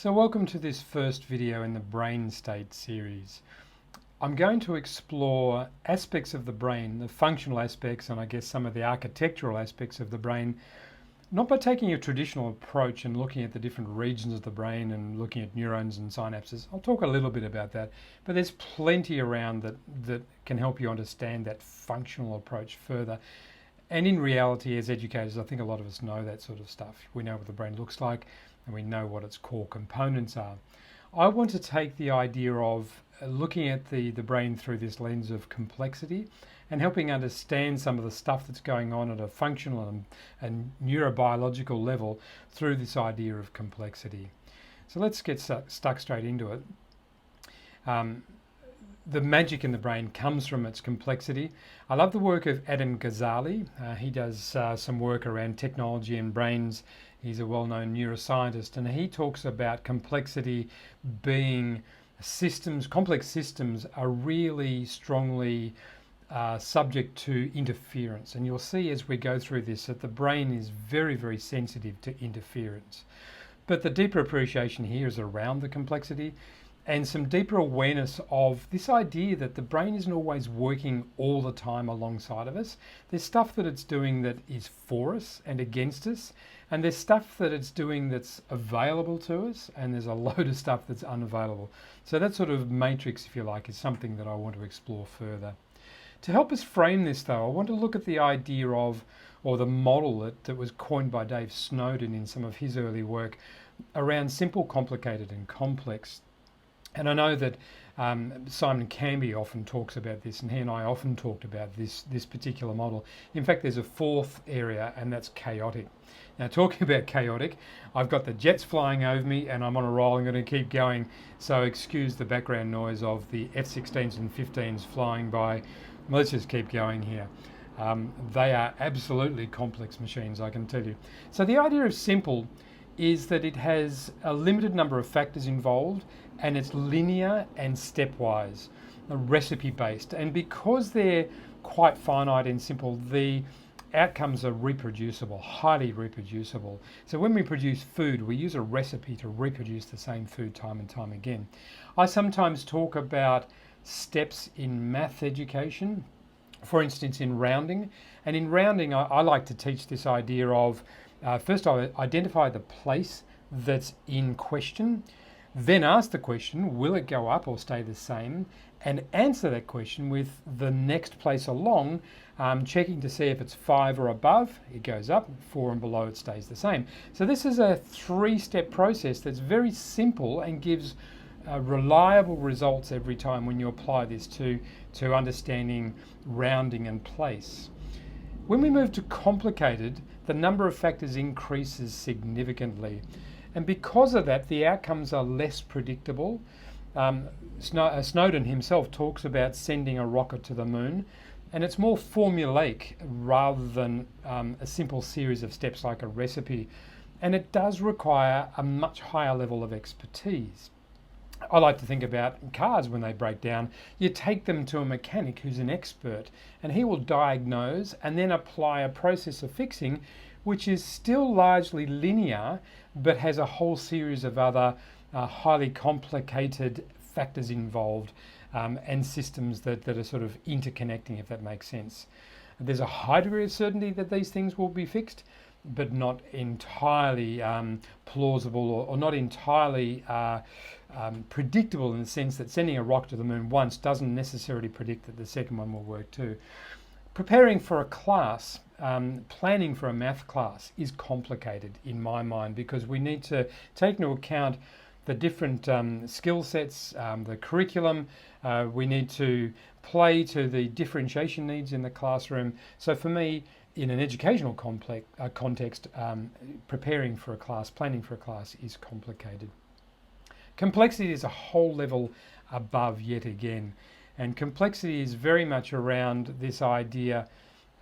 So welcome to this first video in the brain state series. I'm going to explore aspects of the brain, the functional aspects, and I guess some of the architectural aspects of the brain, not by taking a traditional approach and looking at the different regions of the brain and looking at neurons and synapses. I'll talk a little bit about that, but there's plenty around that can help you understand that functional approach further. And in reality, as educators, I think a lot of us know that sort of stuff. We know what the brain looks like and we know what its core components are. I want to take the idea of looking at the brain through this lens of complexity and helping understand some of the stuff that's going on at a functional and neurobiological level through this idea of complexity. So let's get stuck straight into it. The magic in the brain comes from its complexity. I love the work of Adam Ghazali. He does some work around technology and brains. He's a well-known neuroscientist, and he talks about complexity being systems. Complex systems are really strongly subject to interference, and you'll see as we go through this that the brain is very, very sensitive to interference. But the deeper appreciation here is around the complexity and some deeper awareness of this idea that the brain isn't always working all the time alongside of us. There's stuff that it's doing that is for us and against us, and there's stuff that it's doing that's available to us, and there's a load of stuff that's unavailable. So that sort of matrix, if you like, is something that I want to explore further. To help us frame this though, I want to look at the idea of, or the model that was coined by Dave Snowden in some of his early work around simple, complicated and complex. And I know that Simon Canby often talks about this, and he and I often talked about this particular model. In fact, there's a fourth area, and that's chaotic. Now, talking about chaotic, I've got the jets flying over me, and I'm on a roll. I'm going to keep going, so excuse the background noise of the F-16s and 15s flying by. Let's just keep going here. They are absolutely complex machines, I can tell you. So the idea of simple is that it has a limited number of factors involved, and it's linear and stepwise, recipe based. And because they're quite finite and simple, the outcomes are reproducible, highly reproducible. So when we produce food, we use a recipe to reproduce the same food time and time again. I sometimes talk about steps in math education, for instance in rounding. And in rounding, I like to teach this idea of first I identify the place that's in question, then ask the question, will it go up or stay the same? And answer that question with the next place along, checking to see if it's 5 or above, it goes up, 4 and below, it stays the same. So this is a 3-step process that's very simple and gives reliable results every time when you apply this to understanding rounding and place. When we move to complicated, the number of factors increases significantly. And because of that, the outcomes are less predictable. Snowden himself talks about sending a rocket to the moon, and it's more formulaic rather than a simple series of steps like a recipe. And it does require a much higher level of expertise. I like to think about cars when they break down. You take them to a mechanic who's an expert, and he will diagnose and then apply a process of fixing which is still largely linear but has a whole series of other highly complicated factors involved and systems that are sort of interconnecting, if that makes sense. There's a high degree of certainty that these things will be fixed, but not entirely plausible or not entirely predictable in the sense that sending a rocket to the moon once doesn't necessarily predict that the second one will work too. Preparing for a class, planning for a math class is complicated in my mind because we need to take into account the different skill sets, the curriculum. We need to play to the differentiation needs in the classroom. So for me, in an educational context, preparing for a class, planning for a class is complicated. Complexity is a whole level above yet again. And complexity is very much around this idea,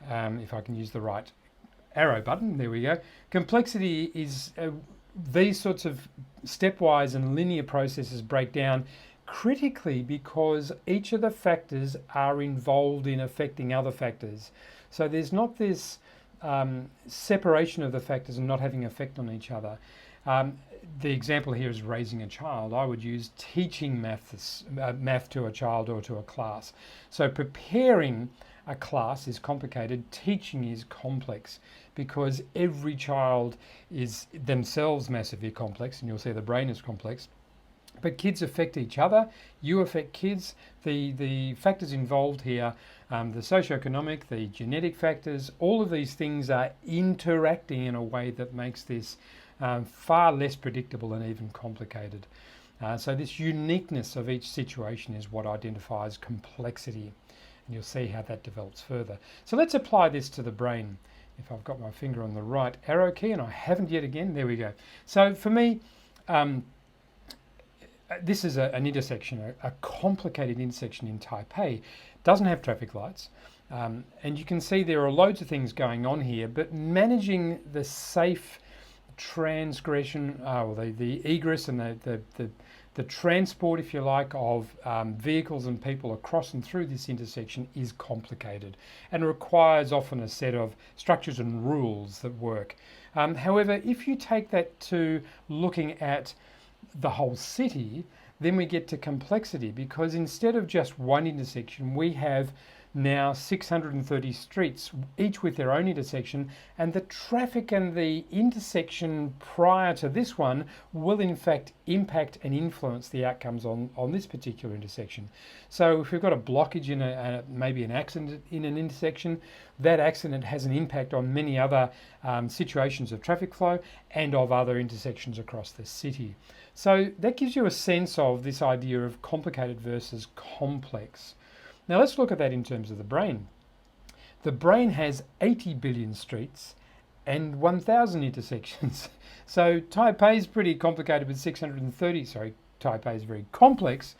if I can use the right arrow button, there we go. Complexity is these sorts of stepwise and linear processes break down critically because each of the factors are involved in affecting other factors. So there's not this separation of the factors and not having effect on each other. The example here is raising a child. I would use teaching math to a child or to a class. So preparing a class is complicated, teaching is complex, because every child is themselves massively complex, and you'll see the brain is complex. But kids affect each other, you affect kids. The factors involved here, the socioeconomic, the genetic factors, all of these things are interacting in a way that makes this far less predictable and even complicated. So this uniqueness of each situation is what identifies complexity, and you'll see how that develops further. So let's apply this to the brain. If I've got my finger on the right arrow key, and I haven't yet again, there we go. So for me, this is an intersection, a complicated intersection in Taipei. Doesn't have traffic lights, and you can see there are loads of things going on here, but managing the safe transgression, the egress and the transport, if you like, of vehicles and people across and through this intersection is complicated and requires often a set of structures and rules that work. However, if you take that to looking at the whole city, then we get to complexity, because instead of just one intersection, we have now 630 streets, each with their own intersection, and the traffic and the intersection prior to this one will in fact impact and influence the outcomes on this particular intersection. So if we've got a blockage in maybe an accident in an intersection, that accident has an impact on many other situations of traffic flow and of other intersections across the city. So that gives you a sense of this idea of complicated versus complex. Now let's look at that in terms of the brain. The brain has 80 billion streets and 1,000 intersections. So Taipei is pretty complicated with 630, Taipei is very complex,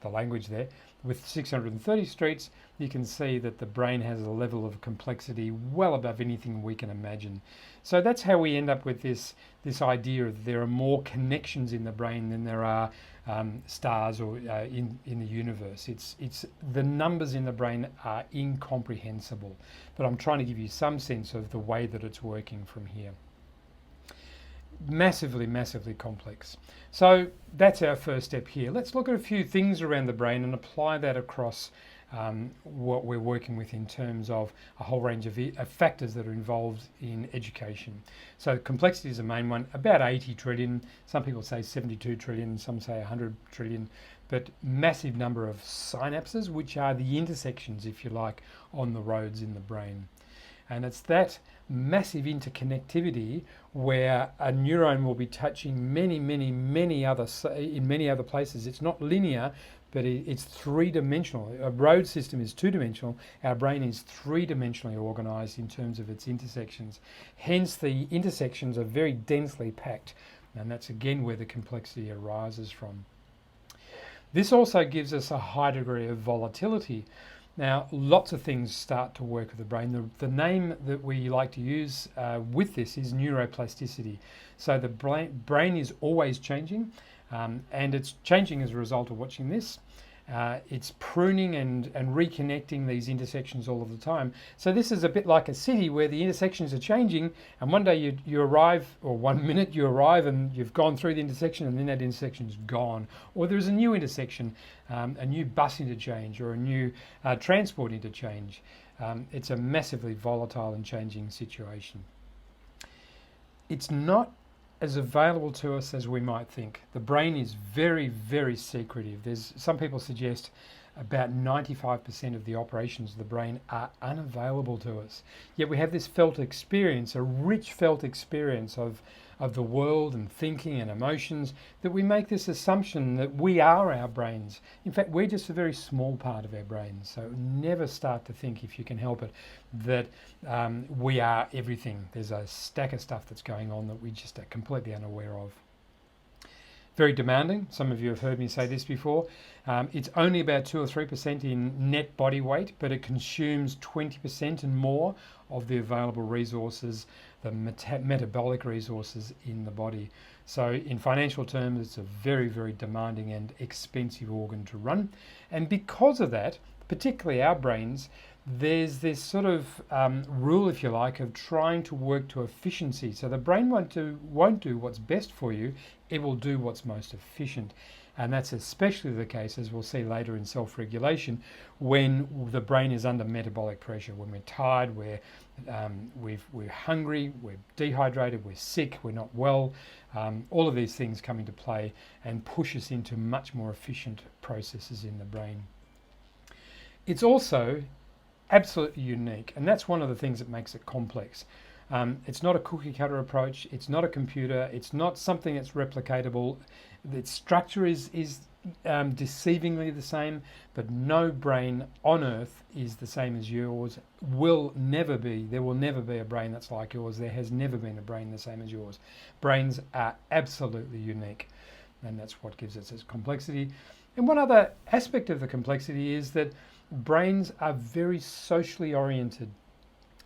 the language there, with 630 streets. You can see that the brain has a level of complexity well above anything we can imagine. So that's how we end up with this idea of there are more connections in the brain than there are stars or in the universe. It's the numbers in the brain are incomprehensible, but I'm trying to give you some sense of the way that it's working from here. Massively, massively complex. So that's our first step here. Let's look at a few things around the brain and apply that across what we're working with in terms of a whole range of factors that are involved in education. So complexity is the main one, about 80 trillion. Some people say 72 trillion, some say 100 trillion, but massive number of synapses, which are the intersections, if you like, on the roads in the brain. And it's that massive interconnectivity where a neuron will be touching many other places. It's not linear, but it's three-dimensional. A road system is two-dimensional. Our brain is three-dimensionally organized in terms of its intersections. Hence, the intersections are very densely packed, and that's again where the complexity arises from. This also gives us a high degree of volatility. Now, lots of things start to work with the brain. The name that we like to use with this is neuroplasticity. So the brain is always changing, and it's changing as a result of watching this. It's pruning and reconnecting these intersections all of the time. So this is a bit like a city where the intersections are changing, and one day you arrive, or 1 minute you arrive and you've gone through the intersection, and then that intersection is gone. Or there's a new intersection, a new bus interchange, or a new transport interchange. It's a massively volatile and changing situation. It's not as available to us as we might think. The brain is very, very secretive. Some people suggest about 95% of the operations of the brain are unavailable to us. Yet we have this felt experience, a rich felt experience of the world and thinking and emotions, that we make this assumption that we are our brains. In fact, we're just a very small part of our brains. So never start to think, if you can help it, that we are everything. There's a stack of stuff that's going on that we just are completely unaware of. Very demanding. Some of you have heard me say this before. It's only about 2 or 3% in net body weight, but it consumes 20% and more of the available resources, the metabolic resources in the body. So in financial terms, it's a very, very demanding and expensive organ to run. And because of that, particularly our brains, there's this sort of rule, if you like, of trying to work to efficiency. So the brain won't do what's best for you, it will do what's most efficient. And that's especially the case, as we'll see later, in self-regulation, when the brain is under metabolic pressure, when we're tired, we're hungry, we're dehydrated, we're sick, we're not well. All of these things come into play and push us into much more efficient processes in the brain. It's also absolutely unique, and that's one of the things that makes it complex. It's not a cookie cutter approach, it's not a computer, it's not something that's replicatable. Its structure is deceivingly the same, but no brain on earth is the same as yours. There will never be a brain that's like yours. There has never been a brain the same as yours. Brains are absolutely unique, and that's what gives us its complexity. And one other aspect of the complexity is that brains are very socially oriented.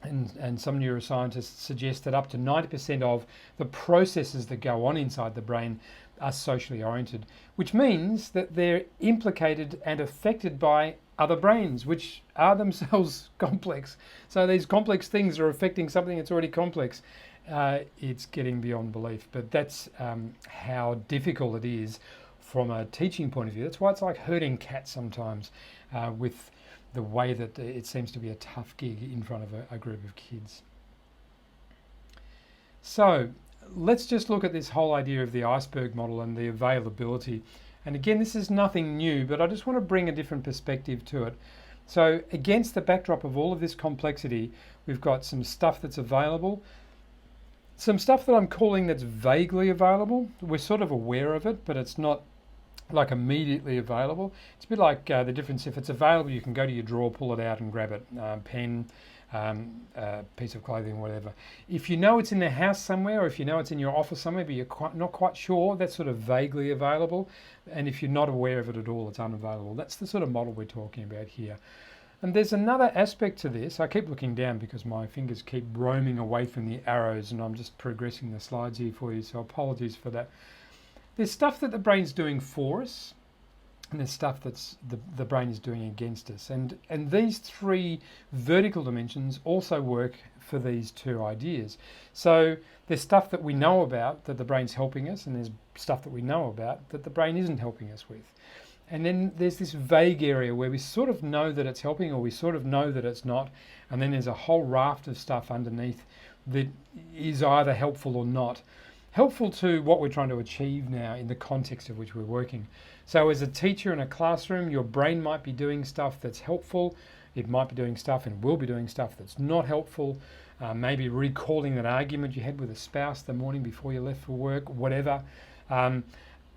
And some neuroscientists suggest that up to 90% of the processes that go on inside the brain are socially oriented, which means that they're implicated and affected by other brains, which are themselves complex. So these complex things are affecting something that's already complex. It's getting beyond belief, but that's how difficult it is from a teaching point of view. That's why it's like herding cats sometimes, with the way that it seems to be a tough gig in front of a group of kids. So let's just look at this whole idea of the iceberg model and the availability. And again, this is nothing new, but I just want to bring a different perspective to it. So against the backdrop of all of this complexity, we've got some stuff that's available, some stuff that I'm calling that's vaguely available. We're sort of aware of it, but it's not like immediately available. It's a bit like the difference. If it's available, you can go to your drawer, pull it out and grab it. Pen, piece of clothing, whatever. If you know it's in the house somewhere, or if you know it's in your office somewhere, but you're not quite sure, that's sort of vaguely available. And if you're not aware of it at all, it's unavailable. That's the sort of model we're talking about here. And there's another aspect to this. I keep looking down because my fingers keep roaming away from the arrows, and I'm just progressing the slides here for you, so apologies for that. There's stuff that the brain's doing for us, and there's stuff that's the brain is doing against us. And these three vertical dimensions also work for these two ideas. So there's stuff that we know about that the brain's helping us, and there's stuff that we know about that the brain isn't helping us with. And then there's this vague area where we sort of know that it's helping, or we sort of know that it's not. And then there's a whole raft of stuff underneath that is either helpful or not. Helpful to what we're trying to achieve now in the context of which we're working. So as a teacher in a classroom, your brain might be doing stuff that's helpful. It might be doing stuff and will be doing stuff that's not helpful. Maybe recalling that argument you had with a spouse the morning before you left for work, whatever.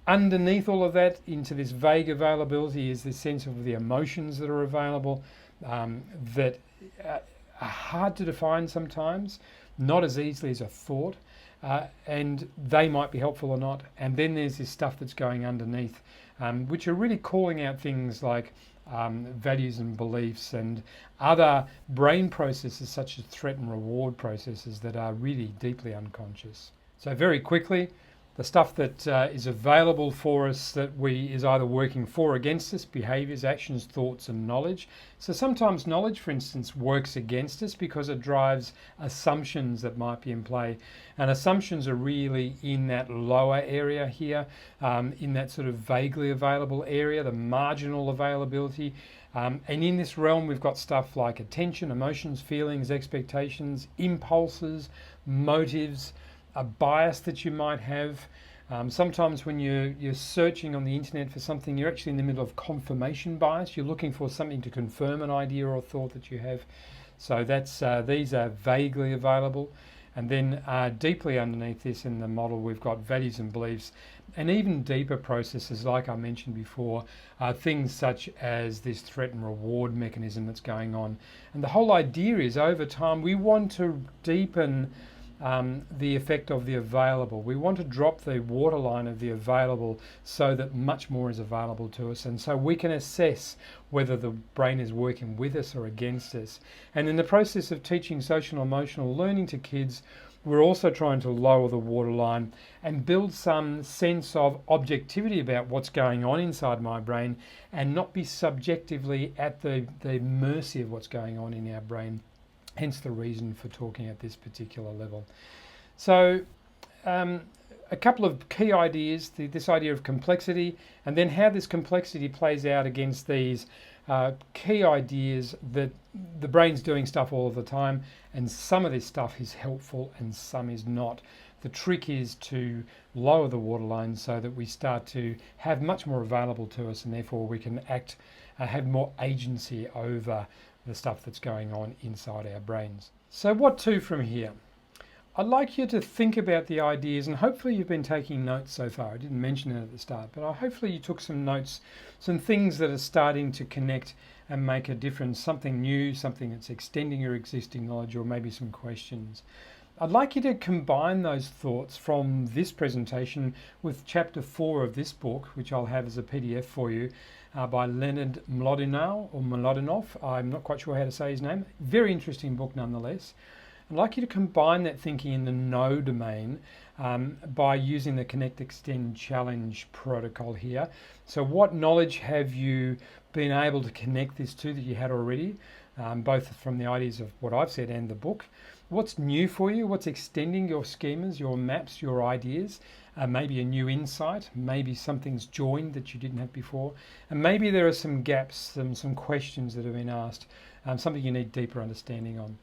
Underneath all of that, into this vague availability, is this sense of the emotions that are available, that are hard to define sometimes, not as easily as a thought. And they might be helpful or not. And then there's this stuff that's going underneath, which are really calling out things like values and beliefs and other brain processes such as threat and reward processes that are really deeply unconscious. So very quickly, the stuff that is available for us that is either working for or against us: behaviors, actions, thoughts, and knowledge. So sometimes knowledge, for instance, works against us because it drives assumptions that might be in play. And assumptions are really in that lower area here, in that sort of vaguely available area, the marginal availability. And in this realm, we've got stuff like attention, emotions, feelings, expectations, impulses, motives, a bias that you might have. Sometimes when you're searching on the internet for something, you're actually in the middle of confirmation bias. You're looking for something to confirm an idea or thought that you have. So that's these are vaguely available. And then deeply underneath this in the model, we've got values and beliefs, and even deeper processes, like I mentioned before, things such as this threat and reward mechanism that's going on. And the whole idea is, over time, we want to deepen the effect of the available. We want to drop the waterline of the available so that much more is available to us, and so we can assess whether the brain is working with us or against us. And in the process of teaching social and emotional learning to kids, we're also trying to lower the waterline and build some sense of objectivity about what's going on inside my brain and not be subjectively at the mercy of what's going on in our brain. Hence the reason for talking at this particular level. So a couple of key ideas, this idea of complexity, and then how this complexity plays out against these key ideas that the brain's doing stuff all of the time, and some of this stuff is helpful and some is not. The trick is to lower the waterline so that we start to have much more available to us, and therefore we can act, have more agency over the stuff that's going on inside our brains. So what to from here? I'd like you to think about the ideas, and hopefully you've been taking notes so far. I didn't mention it at the start, but hopefully you took some notes, some things that are starting to connect and make a difference, something new, something that's extending your existing knowledge, or maybe some questions. I'd like you to combine those thoughts from this presentation with chapter 4 of this book, which I'll have as a PDF for you, by Leonard Mlodinow. I'm not quite sure how to say his name. Very interesting book nonetheless. I'd like you to combine that thinking in the know domain by using the Connect, Extend, Challenge protocol here. So what knowledge have you been able to connect this to that you had already, both from the ideas of what I've said and the book? What's new for you? What's extending your schemas, your maps, your ideas? Maybe a new insight, maybe something's joined that you didn't have before, and maybe there are some gaps, some questions that have been asked, something you need deeper understanding on.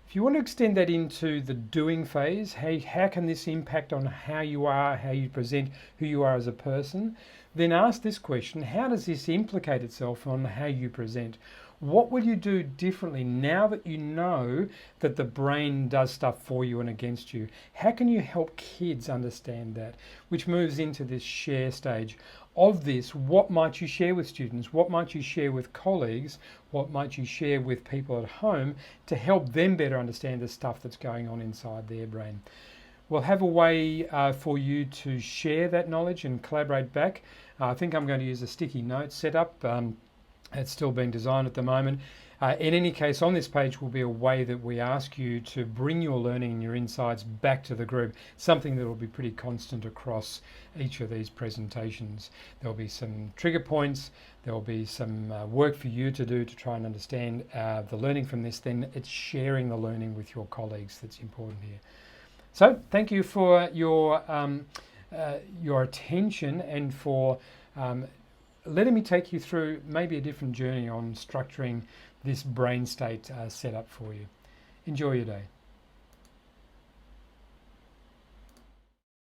If you want to extend that into the doing phase, how can this impact on how you are, how you present, who you are as a person? Then ask this question: how does this implicate itself on how you present? What will you do differently now that you know that the brain does stuff for you and against you? How can you help kids understand that? Which moves into this share stage. Of this, what might you share with students? What might you share with colleagues? What might you share with people at home to help them better understand the stuff that's going on inside their brain? We'll have a way for you to share that knowledge and collaborate back. I think I'm going to use a sticky note setup. It's still being designed at the moment. In any case, on this page will be a way that we ask you to bring your learning and your insights back to the group, something that will be pretty constant across each of these presentations. There'll be some trigger points, there'll be some work for you to do to try and understand the learning from this. Then it's sharing the learning with your colleagues that's important here. So thank you for your attention and for letting me take you through maybe a different journey on structuring this brain state setup for you. Enjoy your day.